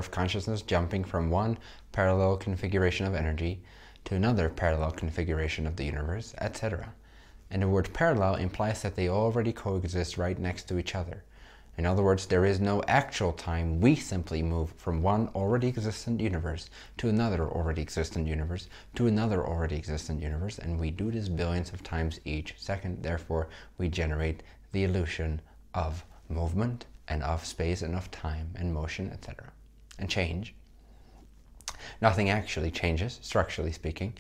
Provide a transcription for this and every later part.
of consciousness jumping from one parallel configuration of energy to another parallel configuration of the universe, etc. And the word parallel implies that they already coexist right next to each other. In other words, there is no actual time. We simply move from one already existent universe to another already existent universe to another already existent universe, and we do this billions of times each second. Therefore, we generate the illusion of movement and of space and of time and motion, etc. and change. Nothing actually changes, structurally speaking.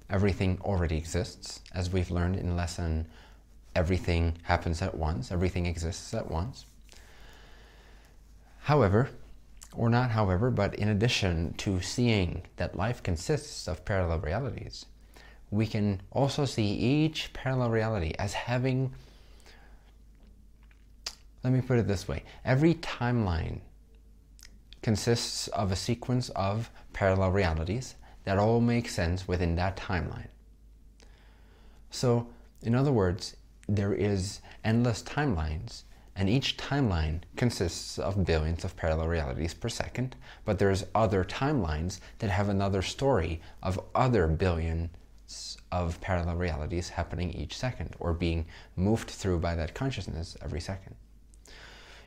Everything already exists. As we've learned in lesson, everything happens at once. Everything exists at once. However, or not however, but in addition to seeing that life consists of parallel realities, we can also see each parallel reality as having, let me put it this way, every timeline consists of a sequence of parallel realities that all make sense within that timeline. So, in other words, there is endless timelines, and each timeline consists of billions of parallel realities per second, but there's other timelines that have another story of other billions of parallel realities happening each second, or being moved through by that consciousness every second.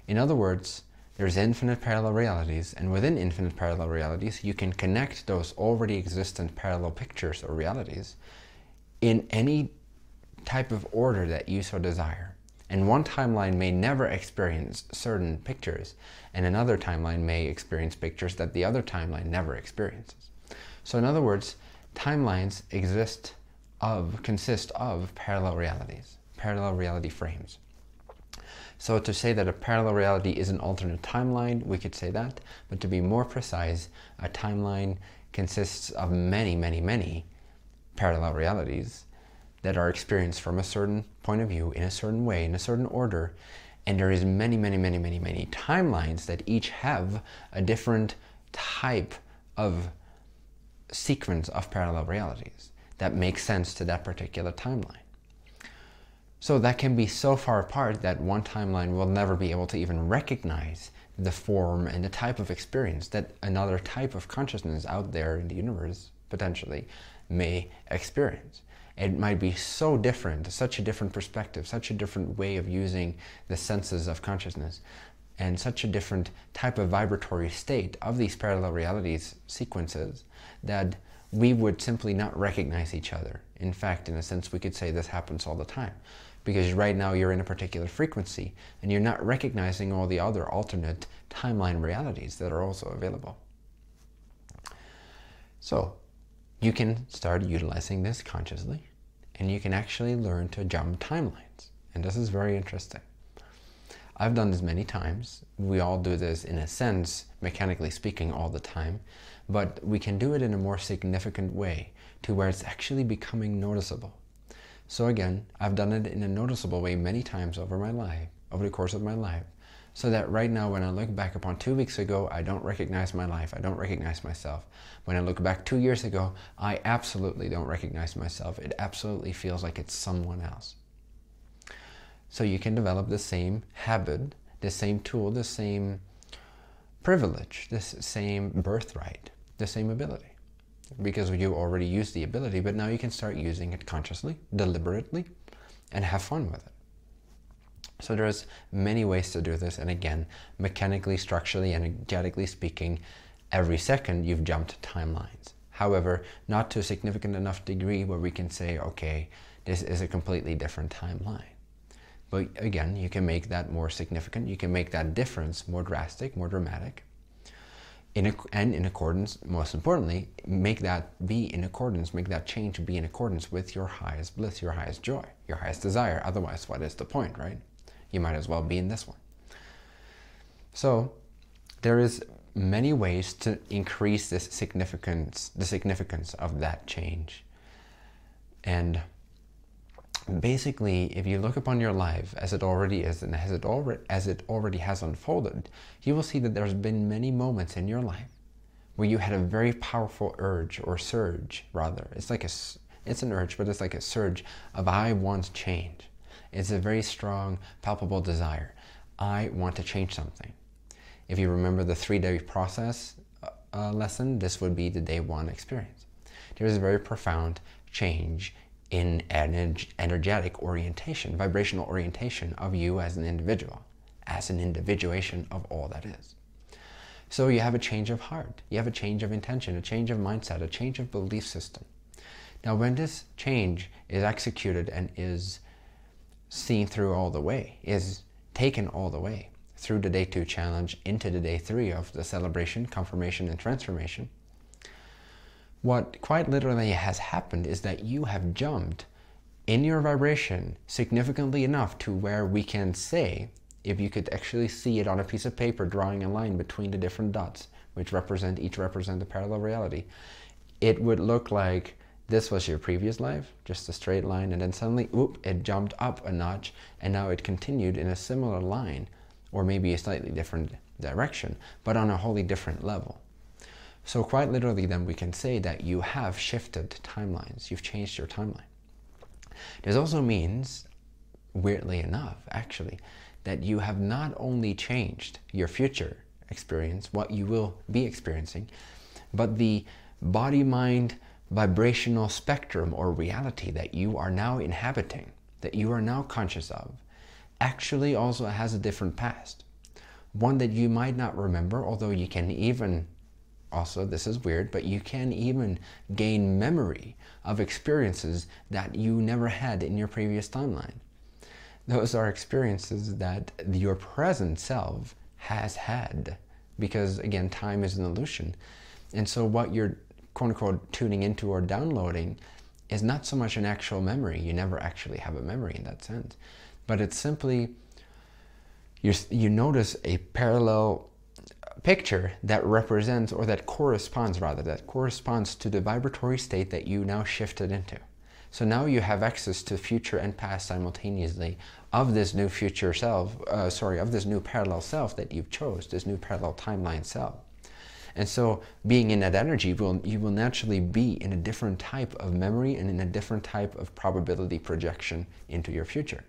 In other words, there's infinite parallel realities, and within infinite parallel realities, you can connect those already existent parallel pictures or realities in any type of order that you so desire. And one timeline may never experience certain pictures, and another timeline may experience pictures that the other timeline never experiences. So in other words, timelines consist of parallel realities, parallel reality frames. So to say that a parallel reality is an alternate timeline, we could say that, but to be more precise, a timeline consists of many, many, many parallel realities that are experienced from a certain point of view, in a certain way, in a certain order, and there is many, many, many, many, many timelines that each have a different type of sequence of parallel realities that make sense to that particular timeline. So that can be so far apart that one timeline will never be able to even recognize the form and the type of experience that another type of consciousness out there in the universe potentially may experience. It might be so different, such a different perspective, such a different way of using the senses of consciousness, and such a different type of vibratory state of these parallel realities sequences that we would simply not recognize each other. In fact, in a sense, we could say this happens all the time, because right now you're in a particular frequency and you're not recognizing all the other alternate timeline realities that are also available. So you can start utilizing this consciously, and you can actually learn to jump timelines. And this is very interesting. I've done this many times. We all do this in a sense, mechanically speaking, all the time, but we can do it in a more significant way to where it's actually becoming noticeable. So again, I've done it in a noticeable way many times over my life, over the course of my life, so that right now when I look back upon 2 weeks ago, I don't recognize my life, I don't recognize myself. When I look back 2 years ago, I absolutely don't recognize myself. It absolutely feels like it's someone else. So you can develop the same habit, the same tool, the same privilege, this same birthright, the same ability. Because you already used the ability, but now you can start using it consciously, deliberately, and have fun with it. So there's many ways to do this, and again, mechanically, structurally, energetically speaking, every second you've jumped timelines. However, not to a significant enough degree where we can say, okay, this is a completely different timeline. But again, you can make that more significant, you can make that difference more drastic, more dramatic, and in accordance, most importantly, make that change be in accordance with your highest bliss, your highest joy, your highest desire. Otherwise, what is the point, right? You might as well be in this one. So there is many ways to increase this significance, the significance of that change. And basically, if you look upon your life as it already is and as it already has unfolded, you will see that there's been many moments in your life where you had a very powerful urge, or surge rather. It's an urge, but it's like a surge of I want change. It's a very strong, palpable desire. I want to change something. If you remember the 3-day process lesson, this would be the day 1 experience. There is a very profound change in energetic orientation, vibrational orientation of you as an individual, as an individuation of all that is. So you have a change of heart, you have a change of intention, a change of mindset, a change of belief system. Now when this change is executed and is seen through all the way, is taken all the way through the day 2 challenge into the day 3 of the celebration, confirmation, and transformation, what quite literally has happened is that you have jumped in your vibration significantly enough to where we can say, if you could actually see it on a piece of paper, drawing a line between the different dots, which each represent a parallel reality, it would look like this was your previous life, just a straight line, and then suddenly, oop, it jumped up a notch, and now it continued in a similar line, or maybe a slightly different direction, but on a wholly different level. So quite literally then we can say that you have shifted timelines, you've changed your timeline. This also means, weirdly enough, actually, that you have not only changed your future experience, what you will be experiencing, but the body-mind vibrational spectrum or reality that you are now inhabiting, that you are now conscious of, actually also has a different past. One that you might not remember, although you can even, also this is weird, but you can even gain memory of experiences that you never had in your previous timeline. Those are experiences that your present self has had, because again, time is an illusion. And so what you're quote-unquote tuning into or downloading is not so much an actual memory. You never actually have a memory in that sense, but it's simply you notice a parallel picture that represents, or that corresponds to the vibratory state that you now shifted into. So now you have access to future and past simultaneously of this new future self, of this new parallel self that you've chose, this new parallel timeline self. And so being in that energy, you will naturally be in a different type of memory and in a different type of probability projection into your future.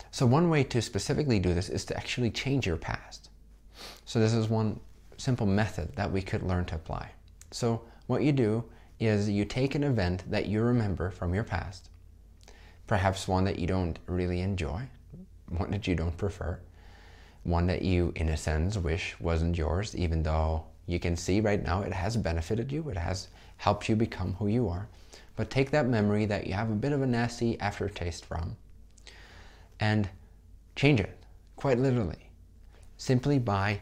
So one way to specifically do this is to actually change your past. So this is one simple method that we could learn to apply. So what you do is you take an event that you remember from your past, perhaps one that you don't really enjoy, one that you don't prefer, one that you, in a sense, wish wasn't yours, even though you can see right now it has benefited you, it has helped you become who you are. But take that memory that you have a bit of a nasty aftertaste from and change it, quite literally, simply by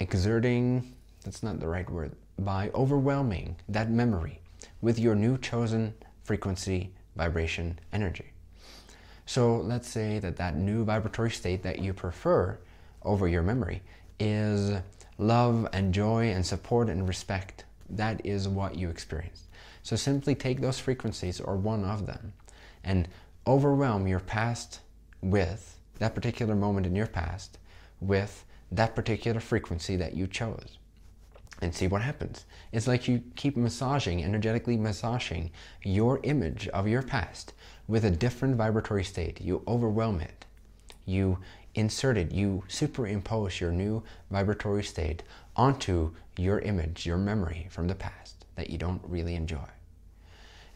exerting, that's not the right word, by overwhelming that memory with your new chosen frequency, vibration, energy. So let's say that that new vibratory state that you prefer over your memory is love and joy and support and respect. That is what you experienced. So simply take those frequencies, or one of them, and overwhelm your past with that particular moment in your past with that particular frequency that you chose, and see what happens. It's like you keep massaging, energetically massaging your image of your past with a different vibratory state. You overwhelm it. You insert it. You superimpose your new vibratory state onto your image, your memory from the past that you don't really enjoy.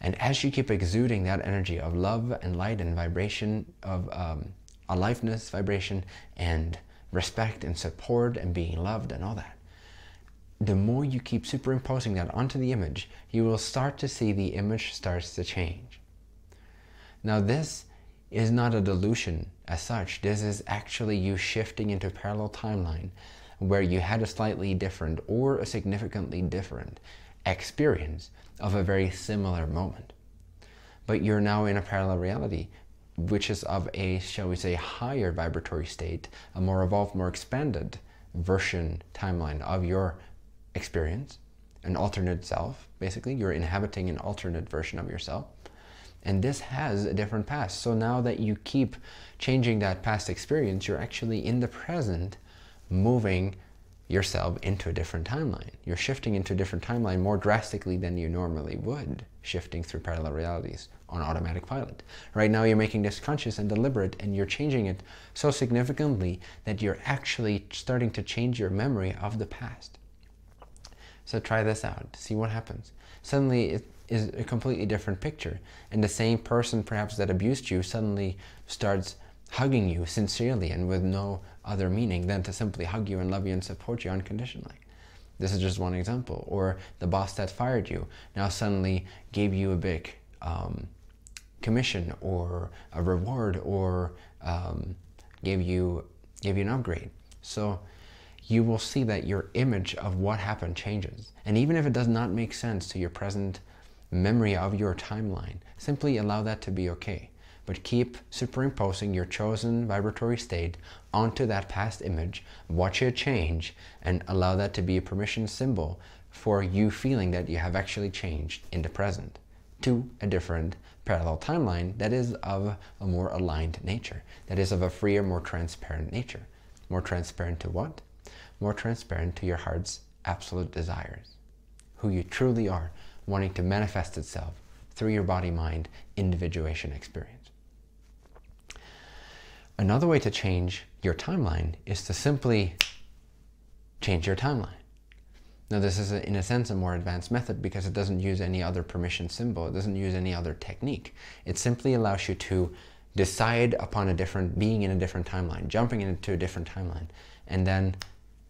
And as you keep exuding that energy of love and light and vibration, of aliveness, vibration, and respect and support and being loved and all that, the more you keep superimposing that onto the image, you will start to see the image starts to change. Now this is not a delusion as such. This is actually you shifting into a parallel timeline where you had a slightly different or a significantly different experience of a very similar moment. But you're now in a parallel reality which is of a, shall we say, higher vibratory state, a more evolved, more expanded version timeline of your experience, an alternate self. Basically, you're inhabiting an alternate version of yourself. And this has a different past. So now that you keep changing that past experience, you're actually in the present moving yourself into a different timeline. You're shifting into a different timeline more drastically than you normally would, shifting through parallel realities on automatic pilot. Right now you're making this conscious and deliberate, and you're changing it so significantly that you're actually starting to change your memory of the past. So try this out, see what happens. Suddenly it is a completely different picture, and the same person perhaps that abused you suddenly starts hugging you sincerely and with no other meaning than to simply hug you and love you and support you unconditionally. This is just one example. Or the boss that fired you now suddenly gave you a big commission or a reward, or gave you an upgrade. So you will see that your image of what happened changes. And even if it does not make sense to your present memory of your timeline, simply allow that to be okay. But keep superimposing your chosen vibratory state onto that past image, watch it change, and allow that to be a permission symbol for you feeling that you have actually changed in the present to a different parallel timeline that is of a more aligned nature, that is of a freer, more transparent nature. More transparent to what? More transparent to your heart's absolute desires, who you truly are, wanting to manifest itself through your body-mind individuation experience. Another way to change your timeline is to simply change your timeline. Now this is, in a sense, a more advanced method because it doesn't use any other permission symbol. It doesn't use any other technique. It simply allows you to decide upon being in a different timeline, jumping into a different timeline. And then,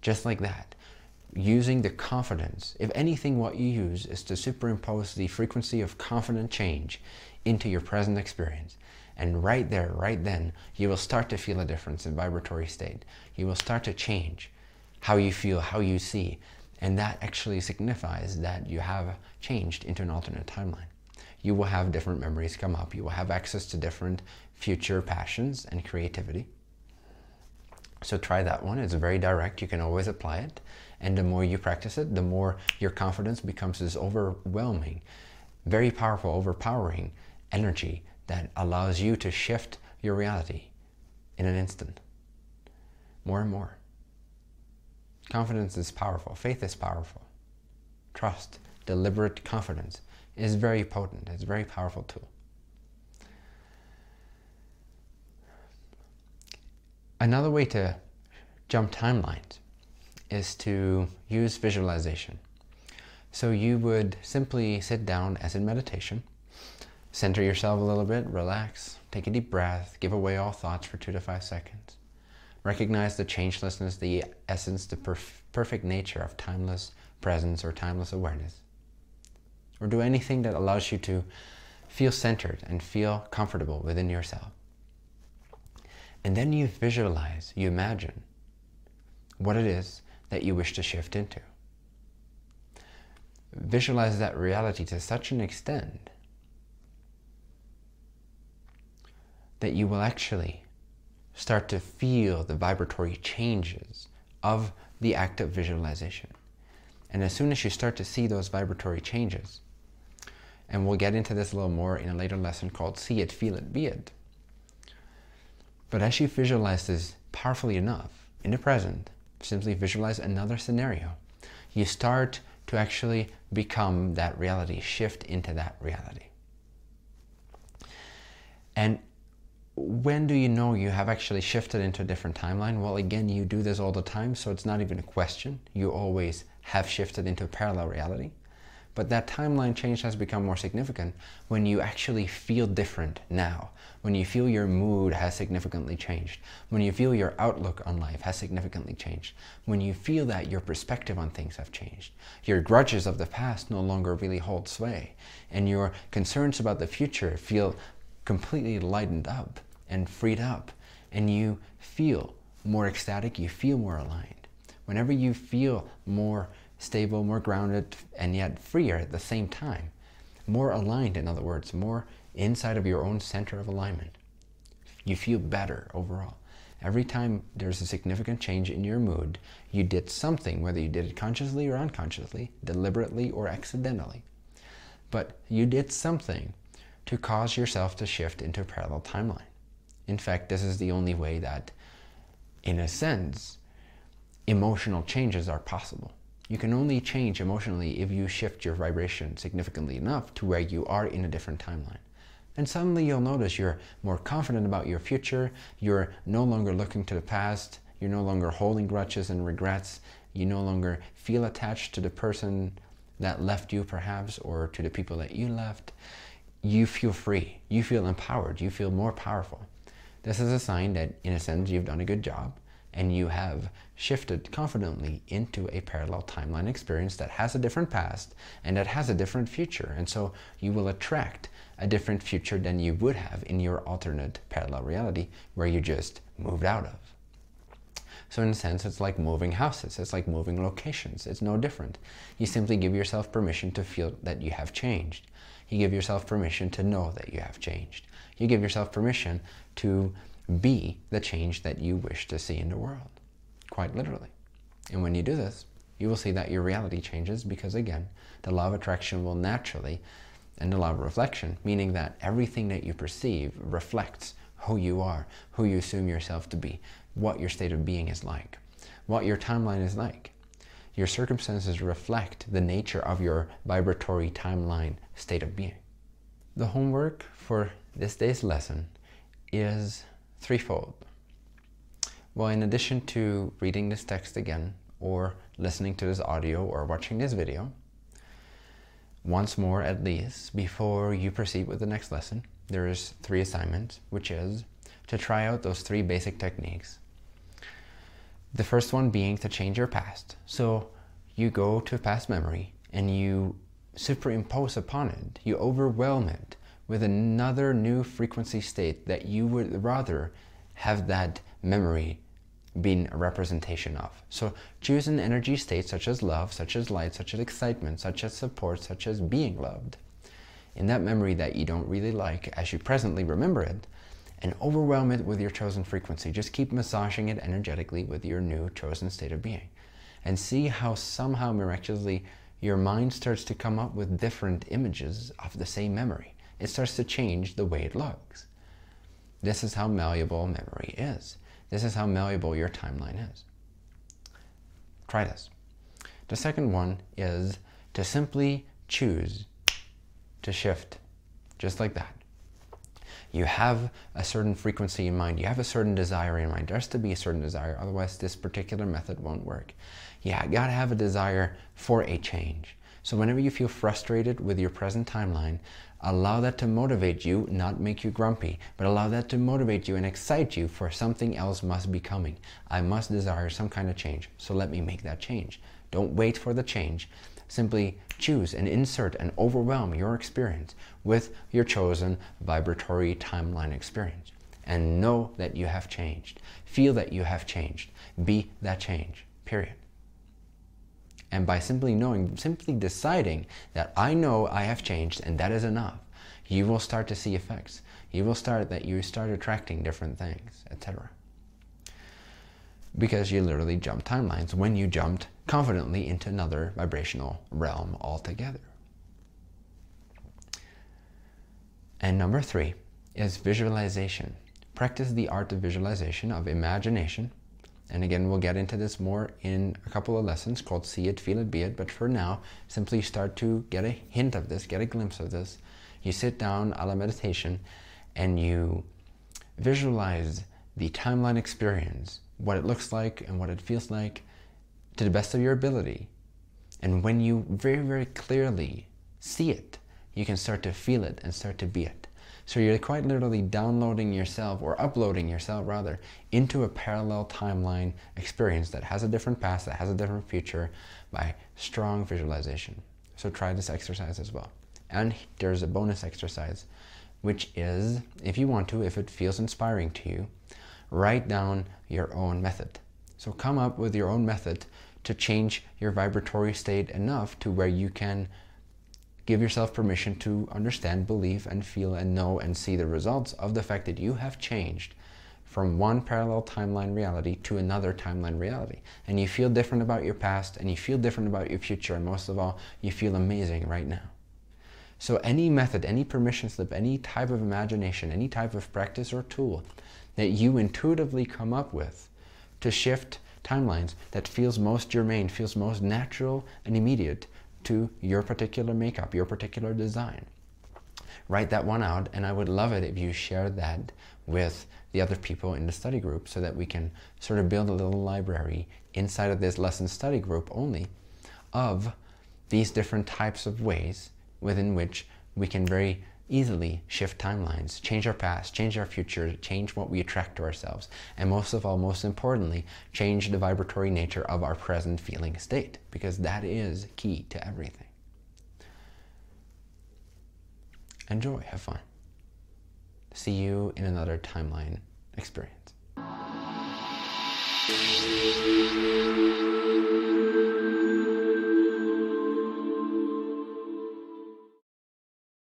just like that, using the confidence. If anything, what you use is to superimpose the frequency of confident change into your present experience. And right there, right then, you will start to feel a difference in vibratory state. You will start to change how you feel, how you see. And that actually signifies that you have changed into an alternate timeline. You will have different memories come up. You will have access to different future passions and creativity. So try that one. It's very direct. You can always apply it. And the more you practice it, the more your confidence becomes this overwhelming, very powerful, overpowering energy that allows you to shift your reality in an instant. More and more. Confidence is powerful. Faith is powerful. Trust, deliberate confidence is very potent. It's a very powerful tool. Another way to jump timelines is to use visualization. So you would simply sit down as in meditation, center yourself a little bit, relax, take a deep breath, give away all thoughts for 2 to 5 seconds. Recognize the changelessness, the essence, the perfect nature of timeless presence or timeless awareness. Or do anything that allows you to feel centered and feel comfortable within yourself. And then you visualize, you imagine what it is that you wish to shift into. Visualize that reality to such an extent that you will actually start to feel the vibratory changes of the act of visualization. And as soon as you start to see those vibratory changes, and we'll get into this a little more in a later lesson called See It, Feel It, Be It. But as you visualize this powerfully enough in the present, simply visualize another scenario, you start to actually become that reality, shift into that reality. And when do you know you have actually shifted into a different timeline? Well, again, you do this all the time, so it's not even a question. You always have shifted into a parallel reality. But that timeline change has become more significant when you actually feel different now, when you feel your mood has significantly changed, when you feel your outlook on life has significantly changed, when you feel that your perspective on things have changed, your grudges of the past no longer really hold sway, and your concerns about the future feel completely lightened up and freed up, and you feel more ecstatic, you feel more aligned. Whenever you feel more stable, more grounded, and yet freer at the same time, more aligned, in other words, more inside of your own center of alignment, you feel better overall. Every time there's a significant change in your mood, you did something, whether you did it consciously or unconsciously, deliberately or accidentally, but you did something to cause yourself to shift into a parallel timeline. In fact, this is the only way that, in a sense, emotional changes are possible. You can only change emotionally if you shift your vibration significantly enough to where you are in a different timeline. And suddenly you'll notice you're more confident about your future, you're no longer looking to the past, you're no longer holding grudges and regrets, you no longer feel attached to the person that left you perhaps, or to the people that you left. You feel free, you feel empowered, you feel more powerful. This is a sign that, in a sense, you've done a good job and you have shifted confidently into a parallel timeline experience that has a different past and that has a different future. And so you will attract a different future than you would have in your alternate parallel reality where you just moved out of. So in a sense, it's like moving houses, it's like moving locations. It's no different. You simply give yourself permission to feel that you have changed. You give yourself permission to know that you have changed. You give yourself permission to be the change that you wish to see in the world, quite literally. And when you do this, you will see that your reality changes because, again, the law of attraction will naturally, and the law of reflection, meaning that everything that you perceive reflects who you are, who you assume yourself to be, what your state of being is like, what your timeline is like. Your circumstances reflect the nature of your vibratory timeline state of being. The homework for this day's lesson is threefold. Well, in addition to reading this text again, or listening to this audio, or watching this video, once more at least, before you proceed with the next lesson, there is 3 assignments, which is to try out those 3 basic techniques. The first one being to change your past. So you go to a past memory and you superimpose upon it, you overwhelm it with another new frequency state that you would rather have that memory been a representation of. So choose an energy state such as love, such as light, such as excitement, such as support, such as being loved. In that memory that you don't really like as you presently remember it, and overwhelm it with your chosen frequency. Just keep massaging it energetically with your new chosen state of being. And see how somehow miraculously your mind starts to come up with different images of the same memory. It starts to change the way it looks. This is how malleable memory is. This is how malleable your timeline is. Try this. The second one is to simply choose to shift, just like that. You have a certain frequency in mind. You have a certain desire in mind. There has to be a certain desire, otherwise this particular method won't work. You gotta have a desire for a change. So whenever you feel frustrated with your present timeline, allow that to motivate you, not make you grumpy, but allow that to motivate you and excite you for something else must be coming. I must desire some kind of change, so let me make that change. Don't wait for the change. Simply choose and insert and overwhelm your experience with your chosen vibratory timeline experience. And know that you have changed. Feel that you have changed. Be that change, period. And by simply knowing, simply deciding that I know I have changed and that is enough, you will start to see effects. You start attracting different things, etc. Because you literally jump timelines when you jumped confidently into another vibrational realm altogether. And number 3 is visualization. Practice the art of visualization, of imagination. And again, we'll get into this more in a couple of lessons called See It, Feel It, Be It. But for now, simply start to get a hint of this, get a glimpse of this. You sit down a la meditation and you visualize the timeline experience, what it looks like and what it feels like to the best of your ability. And when you very, very clearly see it, you can start to feel it and start to be it. So you're quite literally downloading yourself, or uploading yourself rather, into a parallel timeline experience that has a different past, that has a different future, by strong visualization. So try this exercise as well. And there's a bonus exercise, which is, if you want to, if it feels inspiring to you, write down your own method. So come up with your own method to change your vibratory state enough to where you can give yourself permission to understand, believe, and feel, and know, and see the results of the fact that you have changed from one parallel timeline reality to another timeline reality. And you feel different about your past, and you feel different about your future, and most of all, you feel amazing right now. So any method, any permission slip, any type of imagination, any type of practice or tool that you intuitively come up with to shift timelines that feels most germane, feels most natural and immediate to your particular makeup, your particular design. Write that one out, and I would love it if you share that with the other people in the study group so that we can sort of build a little library inside of this lesson study group only of these different types of ways within which we can very easily shift timelines, change our past, change our future, change what we attract to ourselves, and most of all, most importantly, change the vibratory nature of our present feeling state, because that is key to everything. Enjoy, have fun. See you in another timeline experience.